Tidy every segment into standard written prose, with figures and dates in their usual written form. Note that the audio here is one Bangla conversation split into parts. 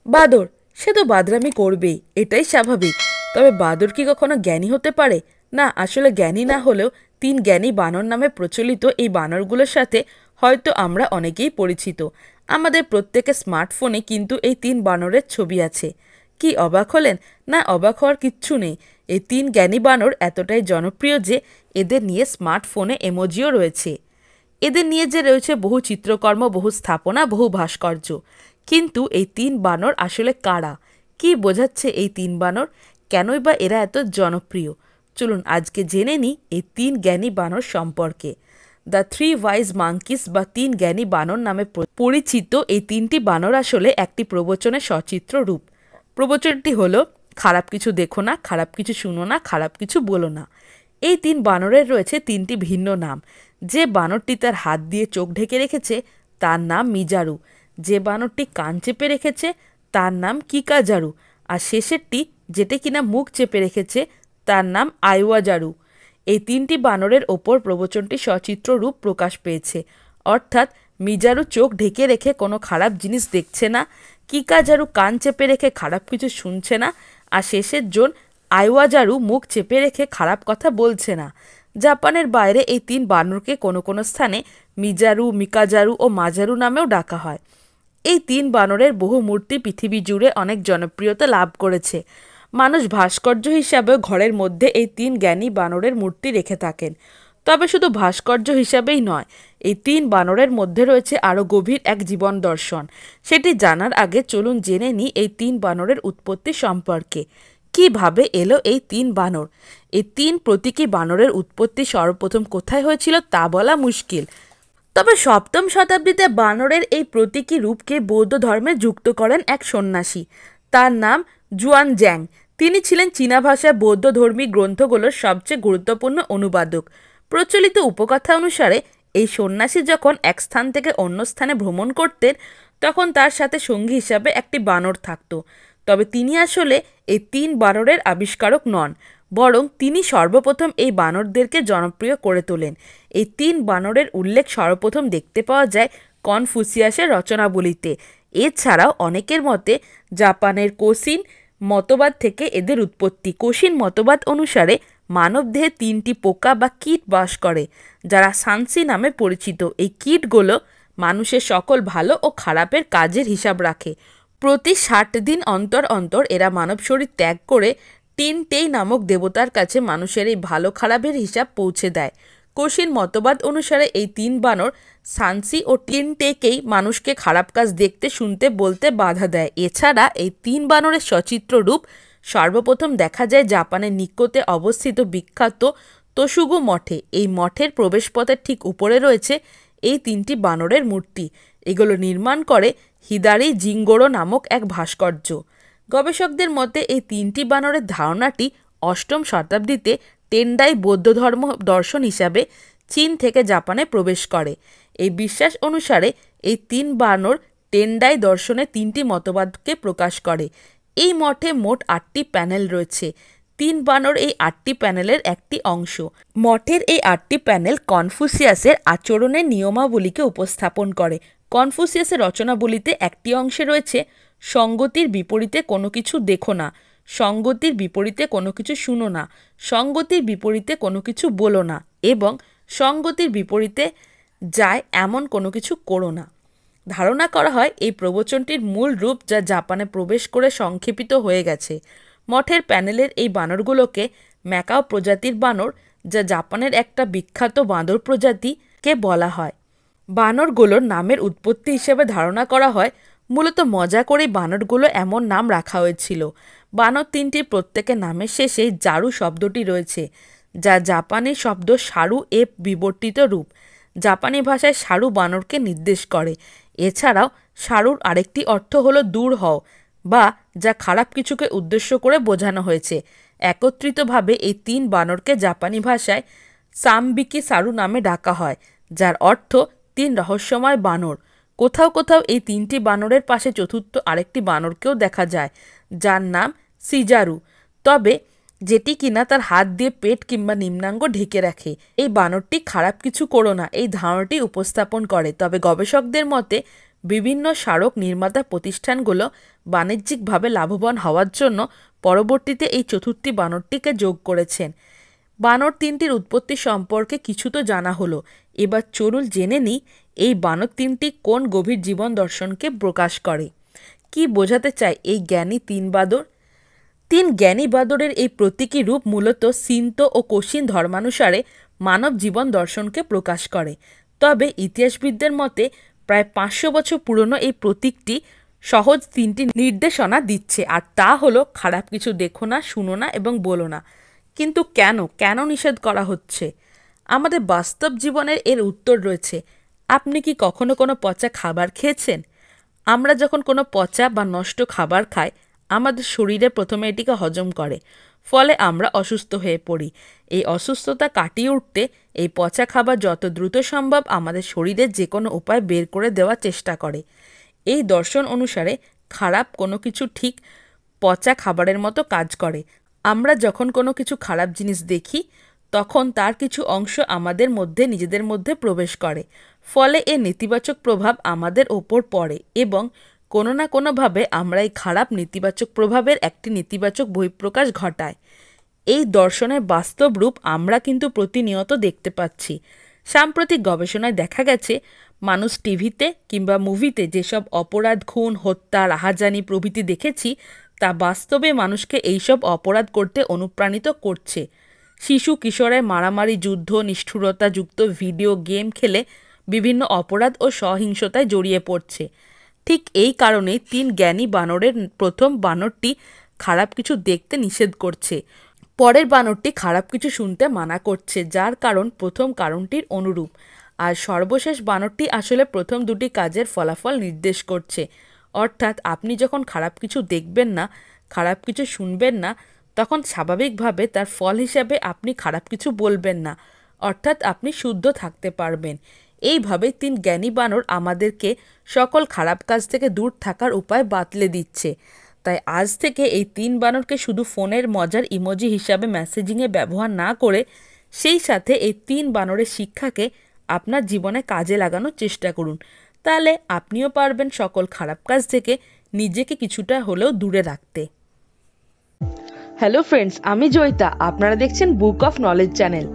বাদর, সে তো বাদরামি করবেই, এটাই স্বাভাবিক। তবে বাদর কি কখনো জ্ঞানী হতে পারে? না, আসলে জ্ঞানী না হলেও তিন জ্ঞানী বানর নামে প্রচলিত এই বানরগুলোর সাথে হয়তো আমরা অনেকেই পরিচিত। আমাদের প্রত্যেকের স্মার্টফোনে কিন্তু এই তিন বানরের ছবি আছে। কি অবাক হলেন? না, অবাক হওয়ার কিচ্ছু নেই। এই তিন জ্ঞানী বানর এতটাই জনপ্রিয় যে এদের নিয়ে স্মার্টফোনে এমোজিও রয়েছে। এদের নিয়ে যে রয়েছে বহু চিত্রকর্ম, বহু স্থাপনা, বহু ভাস্কর্য। কিন্তু এই তিন বানর আসলে কারা? কি বোঝাচ্ছে এই তিন বানর? কেনই বা এরা এত জনপ্রিয়? চলুন আজকে জেনে নিই এই তিন জ্ঞানী বানর সম্পর্কে। দ্য থ্রি ওয়াইজ মাঙ্কিস বা তিন জ্ঞানী বানর নামে পরিচিত এই তিনটি বানর আসলে একটি প্রবচনের সচিত্র রূপ। প্রবচনটি হলো, খারাপ কিছু দেখো না, খারাপ কিছু শুনো না, খারাপ কিছু বলো না। এই তিন বানরের রয়েছে তিনটি ভিন্ন নাম। যে বানরটি তার হাত দিয়ে চোখ ঢেকে রেখেছে তার নাম মিজারু, যে বানরটি কান চেপে রেখেছে তার নাম কিকাজারু, আর শেষেরটি যেটি কিনা মুখ চেপে রেখেছে তার নাম আইওয়াজারু। এই তিনটি বানরের ওপর প্রবচনটি সচিত্র রূপ প্রকাশ পেয়েছে। অর্থাৎ মিজারু চোখ ঢেকে রেখে কোনো খারাপ জিনিস দেখছে না, কিকাজারু কান চেপে রেখে খারাপ কিছু শুনছে না, আর শেষের জন আইওয়াজারু মুখ চেপে রেখে খারাপ কথা বলছে না। জাপানের বাইরে এই তিন বানরকে কোনো কোনো স্থানে মিজারু, মিকাজারু ও মাজারু নামেও ডাকা হয়। এই তিন বানরের বহু মূর্তি পৃথিবী জুড়ে অনেক জনপ্রিয়তা লাভ করেছে। মানুষ ভাস্কর্য হিসাবেও ঘরের মধ্যে এই তিন জ্ঞানী বানরের মূর্তি রেখে থাকেন। তবে শুধু ভাস্কর্য হিসাবেই নয়, এই তিন বানরের মধ্যে রয়েছে আরও গভীর এক জীবন দর্শন। সেটি জানার আগে চলুন জেনে নিই এই তিন বানরের উৎপত্তি সম্পর্কে। কিভাবে এলো এই তিন বানর? এই তিন প্রতীকী বানরের উৎপত্তি সর্বপ্রথম কোথায় হয়েছিল তা বলা মুশকিল। তবে সপ্তম শতাব্দীতে বানরের এই প্রতীকী রূপকে বৌদ্ধ ধর্মে যুক্ত করেন এক সন্ন্যাসী। তার নাম জুয়ান জ্যাং। তিনি ছিলেন চীনা ভাষায় বৌদ্ধধর্মী গ্রন্থগুলোর সবচেয়ে গুরুত্বপূর্ণ অনুবাদক। প্রচলিত উপকথা অনুসারে এই সন্ন্যাসী যখন এক স্থান থেকে অন্য স্থানে ভ্রমণ করতেন তখন তার সাথে সঙ্গী হিসাবে একটি বানর থাকত। তবে তিনি আসলে এই তিন বানরের আবিষ্কারক নন, বরং তিনি সর্বপ্রথম এই বানরদেরকে জনপ্রিয় করে তোলেন। এই তিন বানরের উল্লেখ সর্বপ্রথম দেখতে পাওয়া যায় কনফুসিয়াসের রচনাবলিতে। এছাড়াও অনেকের মতে জাপানের কোশিন মতবাদ থেকে এদের উৎপত্তি। কোশিন মতবাদ অনুসারে মানবদেহে তিনটি পোকা বা কীট বাস করে, যারা সানসি নামে পরিচিত। এই কীটগুলো মানুষের সকল ভালো ও খারাপের কাজের হিসাব রাখে। প্রতি 60 দিন অন্তর অন্তর এরা মানব শরীর ত্যাগ করে টিনটেই নামক দেবতার কাছে মানুষের এই ভালো খারাপের হিসাব পৌঁছে দেয়। কোশিন মতবাদ অনুসারে এই তিন বানর সানসি ও টিনটেকেই মানুষকে খারাপ কাজ দেখতে, শুনতে, বলতে বাধা দেয়। এছাড়া এই তিন বানরের সচিত্র রূপ সর্বপ্রথম দেখা যায় জাপানের নিকটে অবস্থিত বিখ্যাত তোশুগু মঠে। এই মঠের প্রবেশপথের ঠিক উপরে রয়েছে এই তিনটি বানরের মূর্তি। এগুলো নির্মাণ করে হিদারি জিঙ্গোরো নামক এক ভাস্কর্য। গবেষকদের মতে এই তিনটি বানরের ধারণাটি অষ্টম শতাব্দীতে টেন্ডাই বৌদ্ধ ধর্ম দর্শন হিসাবে চীন থেকে জাপানে প্রবেশ করে। এই বিশ্বাস অনুসারে এই তিন বানর টেন্ডাই দর্শনের তিনটি মতবাদকে প্রকাশ করে। এই মঠে মোট 8টি প্যানেল রয়েছে। তিন বানর এই 8টি প্যানেলের একটি অংশ। মঠের এই 8টি প্যানেল কনফুসিয়াসের আচরণের নিয়মাবলীকে উপস্থাপন করে। কনফুসিয়াসের রচনাবলীতে একটি অংশে রয়েছে সঙ্গতির বিপরীতে কোনো কিছু দেখো না, সঙ্গতির বিপরীতে কোনো কিছু শুনো না, সঙ্গতির বিপরীতে কোনো কিছু বলো না এবং সঙ্গতির বিপরীতে যায় এমন কোনো কিছু করো না। ধারণা করা হয় এই প্রবচনটির মূল রূপ যা জাপানে প্রবেশ করে সংক্ষেপিত হয়ে গেছে। মঠের প্যানেলের এই বানরগুলোকে ম্যাকাও প্রজাতির বানর, যা জাপানের একটা বিখ্যাত বাঁদর প্রজাতিকে বলা হয়। বানরগুলোর নামের উৎপত্তি হিসেবে ধারণা করা হয় মূলত মজা করেই বানরগুলো এমন নাম রাখা হয়েছিল। বানর তিনটির প্রত্যেকের নামের শেষে জারু শব্দটি রয়েছে, যা জাপানি শব্দ সারু এর বিবর্তিত রূপ। জাপানি ভাষায় সারু বানরকে নির্দেশ করে। এছাড়াও সারুর আরেকটি অর্থ হলো দূর হও, বা যা খারাপ কিছুকে উদ্দেশ্য করে বোঝানো হয়েছে। একত্রিতভাবে এই তিন বানরকে জাপানি ভাষায় সামবিকি সারু নামে ডাকা হয়, যার অর্থ তিন রহস্যময় বানর। কোথাও কোথাও এই তিনটি বানরের পাশে চতুর্থ আরেকটি বানরকেও দেখা যায়, যার নাম সিজারু, তবে যেটি কিনা তার হাত দিয়ে পেট কিংবা নিম্নাঙ্গ ঢেকে রাখে। এই বানরটি খারাপ কিছু করো না এই ধারণাটি উপস্থাপন করে। তবে গবেষকদের মতে বিভিন্ন স্মারক নির্মাতা প্রতিষ্ঠানগুলো বাণিজ্যিকভাবে লাভবান হওয়ার জন্য পরবর্তীতে এই চতুর্থী বানরটিকে যোগ করেছেন। বানর তিনটির উৎপত্তি সম্পর্কে কিছু তো জানা হলো, এবার চলুন জেনে নিই এই বানর তিনটি কোন গভীর জীবন দর্শনকে প্রকাশ করে। কি বোঝাতে চায় এই জ্ঞানী তিন বাদর? তিন জ্ঞানী বাদরের এই প্রতীকী রূপ মূলত সিন্ত ও কশিন ধর্মানুসারে মানব জীবন দর্শনকে প্রকাশ করে। তবে ইতিহাসবিদদের মতে প্রায় 500 বছর পুরনো এই প্রতীকটি সহজ তিনটি নির্দেশনা দিচ্ছে, আর তা হলো খারাপ কিছু দেখো না, শুনো না এবং বলো না। কিন্তু কেন নিষেধ করা হচ্ছে? আমাদের বাস্তব জীবনের এর উত্তর রয়েছে। আপনি কি কখনো কোনো পচা খাবার খেয়েছেন? আমরা যখন কোনো পচা বা নষ্ট খাবার খাই, আমাদের শরীরে প্রথমে এটিকে হজম করে, ফলে আমরা অসুস্থ হয়ে পড়ি। এই অসুস্থতা কাটিয়ে উঠতে এই পচা খাবার যত দ্রুত সম্ভব আমাদের শরীরের যে কোনো উপায় বের করে দেওয়ার চেষ্টা করে। এই দর্শন অনুসারে খারাপ কোনো কিছু ঠিক পচা খাবারের মতো কাজ করে। আমরা যখন কোনো কিছু খারাপ জিনিস দেখি, তখন তার কিছু অংশ আমাদের মধ্যে নিজেদের মধ্যে প্রবেশ করে, ফলে এর নেতিবাচক প্রভাব আমাদের ওপর পড়ে এবং কোনো না কোনোভাবে আমরা এই খারাপ নেতিবাচক প্রভাবের একটি নেতিবাচক বহিঃপ্রকাশ ঘটায়। এই দর্শনের বাস্তব রূপ আমরা কিন্তু প্রতিনিয়ত দেখতে পাচ্ছি। সাম্প্রতিক গবেষণায় দেখা গেছে, মানুষ টিভিতে কিংবা মুভিতে যেসব অপরাধ, খুন, হত্যা, রাহাজানি প্রভৃতি দেখেছি, তা বাস্তবে মানুষকে এইসব অপরাধ করতে অনুপ্রাণিত করছে। শিশু কিশোরের মারামারি, যুদ্ধ, নিষ্ঠুরতাযুক্ত ভিডিও গেম খেলে বিভিন্ন অপরাধ ও সহিংসতায় জড়িয়ে পড়ছে। ঠিক এই কারণেই তিন জ্ঞানী বানরের প্রথম বানরটি খারাপ কিছু দেখতে নিষেধ করছে, পরের বানরটি খারাপ কিছু শুনতে মানা করছে, যার কারণ প্রথম কারণটির অনুরূপ। আর সর্বশেষ বানরটি আসলে প্রথম দুটি কাজের ফলাফল নির্দেশ করছে। অর্থাৎ আপনি যখন খারাপ কিছু দেখবেন না, খারাপ কিছু শুনবেন না, তখন স্বাভাবিকভাবে তার ফল হিসাবে আপনি খারাপ কিছু বলবেন না, অর্থাৎ আপনি শুদ্ধ থাকতে পারবেন। এইভাবে তিন জ্ঞানী বানর আমাদেরকে সকল খারাপ কাজ থেকে দূর থাকার উপায় বাতলে দিচ্ছে। তাই আজ থেকে এই তিন বানরকে শুধু ফোনের মজার ইমোজি হিসাবে মেসেজিংয়ে ব্যবহার না করে, সেই সাথে এই তিন বানরের শিক্ষাকে আপনার জীবনে কাজে লাগানোর চেষ্টা করুন। তাহলে আপনিও পারবেন সকল খারাপ কাজ থেকে নিজেকে কিছুটা হলেও দূরে রাখতে। হ্যালো ফ্রেন্ডস, আমি জয়িতা। আপনারা দেখছেন বুক অফ নলেজ চ্যানেল।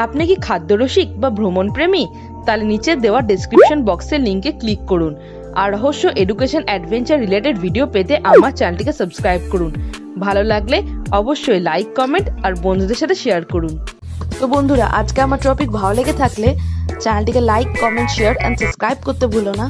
আপনি কি খাদ্যরসিক বা ভ্রমণ প্রেমী? তাহলে নিচে দেওয়া ডেসক্রিপশন বক্সের লিঙ্কে ক্লিক করুন আর রহস্য, এডুকেশন, অ্যাডভেঞ্চার রিলেটেড ভিডিও পেতে আমার চ্যানেলটিকে সাবস্ক্রাইব করুন। ভালো লাগলে অবশ্যই লাইক, কমেন্ট আর বন্ধুদের সাথে শেয়ার করুন। তো বন্ধুরা, আজকে আমার টপিক ভালো লেগে থাকলে চ্যানেলটিকে like, comment, share and subscribe করতে ভুলো না।